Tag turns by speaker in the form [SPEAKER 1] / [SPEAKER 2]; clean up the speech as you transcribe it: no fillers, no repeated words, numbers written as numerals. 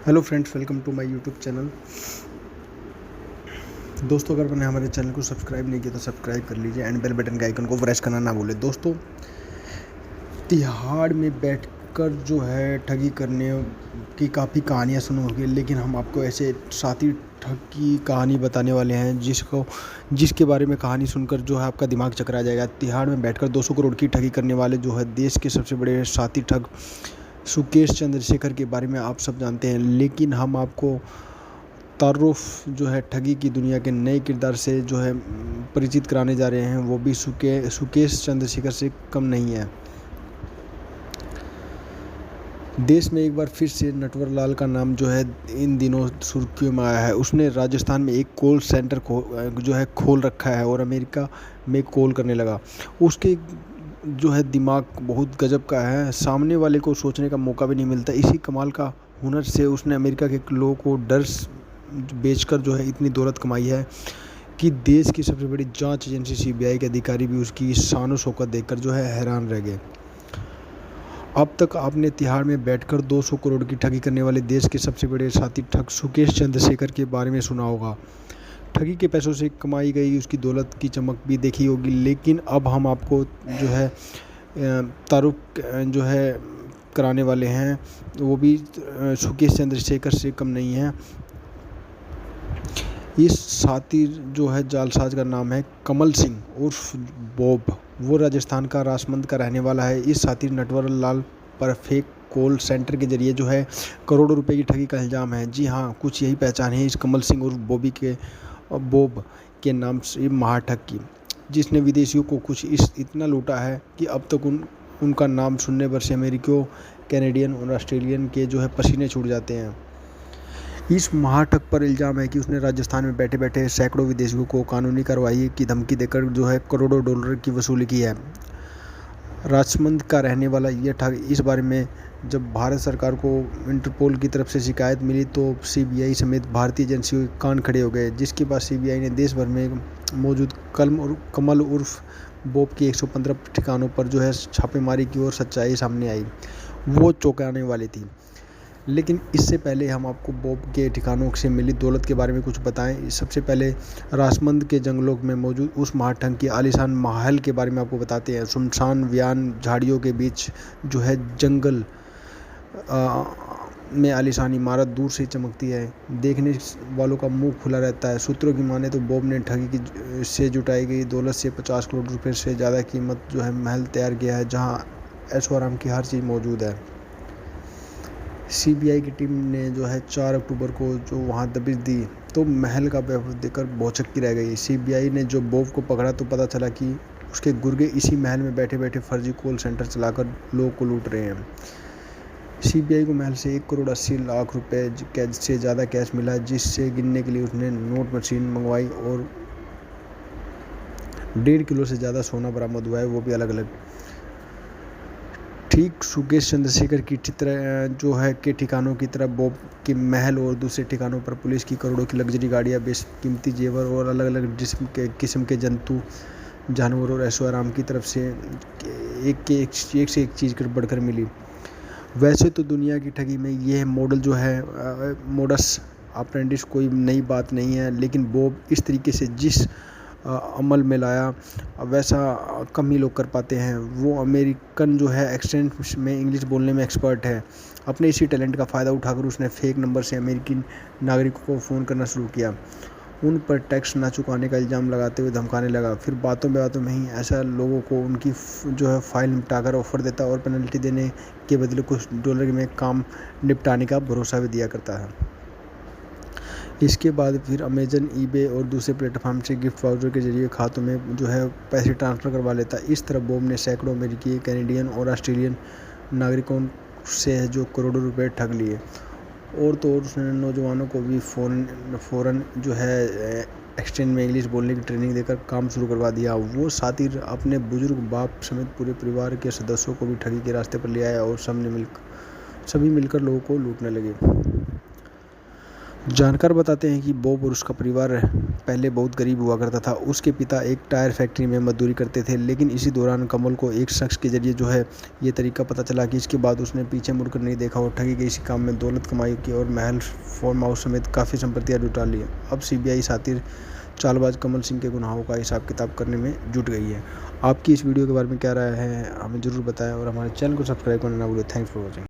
[SPEAKER 1] Hello friends, welcome to my YouTube channel. दोस्तों, अगर मैंने हमारे चैनल को सब्सक्राइब नहीं किया तो सब्सक्राइब कर लीजिए एंड बेल बटन के आइकन को प्रेस करना ना भूलें। दोस्तों, तिहाड़ में बैठकर जो है ठगी करने की काफ़ी कहानियाँ सुनी होगी, लेकिन हम आपको ऐसे साथी ठग की कहानी बताने वाले हैं जिसके बारे में कहानी सुनकर जो है आपका दिमाग चकरा जाएगा। तिहाड़ में बैठकर 200 करोड़ की ठगी करने वाले जो है देश के सबसे बड़े साथी ठग सुकेश चंद्रशेखर के बारे में आप सब जानते हैं, लेकिन हम आपको तारुफ जो है ठगी की दुनिया के नए किरदार से जो है परिचित कराने जा रहे हैं, वो भी सुकेश चंद्रशेखर से कम नहीं है। देश में एक बार फिर से नटवर लाल का नाम जो है इन दिनों सुर्खियों में आया है। उसने राजस्थान में एक कॉल सेंटर जो है खोल रखा है और अमेरिका में कॉल करने लगा। उसके जो है दिमाग बहुत गजब का है, सामने वाले को सोचने का मौका भी नहीं मिलता। इसी कमाल का हुनर से उसने अमेरिका के लोगों को डर बेचकर जो है इतनी दौलत कमाई है कि देश की सबसे बड़ी जांच एजेंसी सीबीआई के अधिकारी भी उसकी शान शौकत देखकर जो है हैरान रह गए। अब तक आपने तिहाड़ में बैठकर 200 करोड़ की ठगी करने वाले देश के सबसे बड़े साथी ठग सुकेश चंद्रशेखर के बारे में सुना होगा। ठगी के पैसों से कमाई गई उसकी दौलत की चमक भी देखी होगी, लेकिन अब हम आपको जो है तारुफ जो है कराने वाले हैं, वो भी सुकेश चंद्रशेखर से कम नहीं है। इस साथी जो है जालसाज का नाम है कमल सिंह उर्फ बॉब। वो राजस्थान का राजमंद का रहने वाला है। इस साथी नटवर लाल पर फेक कॉल सेंटर के जरिए जो है करोड़ों रुपए की ठगी का इल्ज़ाम है। जी हाँ, कुछ यही पहचान है इस कमल सिंह उर्फ बॉब के नाम से महाठग की, जिसने विदेशियों को कुछ इतना लूटा है कि अब तक उनका नाम सुनने पर से अमेरिकियों, कैनेडियन और ऑस्ट्रेलियन के जो है पसीने छूट जाते हैं। इस महाठग पर इल्ज़ाम है कि उसने राजस्थान में बैठे बैठे सैकड़ों विदेशियों को कानूनी कार्रवाई की धमकी देकर जो है करोड़ों डॉलर की वसूली की है। राजमंद का रहने वाला यह ठग इस बारे में जब भारत सरकार को इंटरपोल की तरफ से शिकायत मिली तो सीबीआई समेत भारतीय एजेंसियों के कान खड़े हो गए, जिसके बाद सीबीआई ने देश भर में मौजूद कमल उर्फ बॉब के 115 ठिकानों पर जो है छापेमारी की और सच्चाई सामने आई। वो चौंकाने वाली थी। लेकिन इससे पहले हम आपको बॉब के ठिकानों से मिली दौलत के बारे में कुछ बताएं। सबसे पहले राजमंद के जंगलों में मौजूद उस महाठग की आलीशान महल के बारे में आपको बताते हैं। सुनसान व्यान झाड़ियों के बीच जो है जंगल में आलीशान इमारत दूर से चमकती है, देखने वालों का मुंह खुला रहता है। सूत्रों की माने तो बॉब ने ठगी की से जुटाई गई दौलत से 50 करोड़ रुपए से ज़्यादा कीमत जो है महल तैयार किया है, जहाँ ऐशो आराम की हर चीज़ मौजूद है। सीबीआई की टीम ने जो है 4 अक्टूबर को जो वहां दबिश दी तो महल का वैभव देखकर भौचक्की रह गई। सीबीआई ने जो बॉब को पकड़ा तो पता चला कि उसके गुर्गे इसी महल में बैठे बैठे फर्जी कॉल सेंटर चलाकर लोगों को लूट रहे हैं। सीबीआई को महल से 1,80,00,000 रुपए से ज़्यादा कैश मिला, जिससे गिनने के लिए उसने नोट मशीन मंगवाई और 1.5 किलो से ज़्यादा सोना बरामद हुआ है, वो भी अलग अलग। ठीक सुकेश चंद्रशेखर की तरह जो है के ठिकानों की तरह बॉब के महल और दूसरे ठिकानों पर पुलिस की करोड़ों की लग्जरी गाड़ियाँ, बेशकीमती जेवर और अलग अलग किस्म के जंतु जानवर और ऐशो आराम की तरफ से एक से एक चीज़ कर बढ़कर मिली। वैसे तो दुनिया की ठगी में यह मॉडल जो है मोडस ऑपरेंडिस कोई नई बात नहीं है, लेकिन बॉब इस तरीके से जिस अमल में लाया वैसा कम ही लोग कर पाते हैं। वो अमेरिकन जो है एक्सेंट में इंग्लिश बोलने में एक्सपर्ट है। अपने इसी टैलेंट का फ़ायदा उठाकर उसने फेक नंबर से अमेरिकी नागरिकों को फ़ोन करना शुरू किया, उन पर टैक्स ना चुकाने का इल्ज़ाम लगाते हुए धमकाने लगा। फिर बातों बातों में ही ऐसा लोगों को उनकी जो है फाइल निपटाकर ऑफ़र देता और पेनल्टी देने के बदले कुछ डॉलर में काम निपटाने का भरोसा भी दिया करता है। इसके बाद फिर अमेजन, ईबे और दूसरे प्लेटफॉर्म से गिफ्ट वाउचर के जरिए खातों में जो है पैसे ट्रांसफ़र करवा लेता। इस तरह बॉब ने सैकड़ों अमेरिकी, कैनेडियन और ऑस्ट्रेलियन नागरिकों से जो करोड़ों रुपए ठग लिए। और तो और उसने नौजवानों को भी फ़ौरन जो है एक्सचेंज में इंग्लिश बोलने की ट्रेनिंग देकर काम शुरू करवा दिया। वो साथी अपने बुजुर्ग बाप समेत पूरे परिवार के सदस्यों को भी ठगी के रास्ते पर ले आया और सभी मिलकर लोगों को लूटने लगे। जानकार बताते हैं कि बॉब और उसका परिवार पहले बहुत गरीब हुआ करता था। उसके पिता एक टायर फैक्ट्री में मजदूरी करते थे, लेकिन इसी दौरान कमल को एक शख्स के ज़रिए जो है ये तरीका पता चला कि इसके बाद उसने पीछे मुड़कर नहीं देखा और ठगी के इसी काम में दौलत कमाई की और महल, फार्म हाउस समेत काफ़ी संपत्तियाँ जुटा ली। अब सीबीआई शातिर चालबाज कमल सिंह के गुनाहों का हिसाब किताब करने में जुट गई है। आपकी इस वीडियो के बारे में क्या राय है, हमें ज़रूर बताएं और हमारे चैनल को सब्सक्राइब करना ना भूलें। Thanks for watching.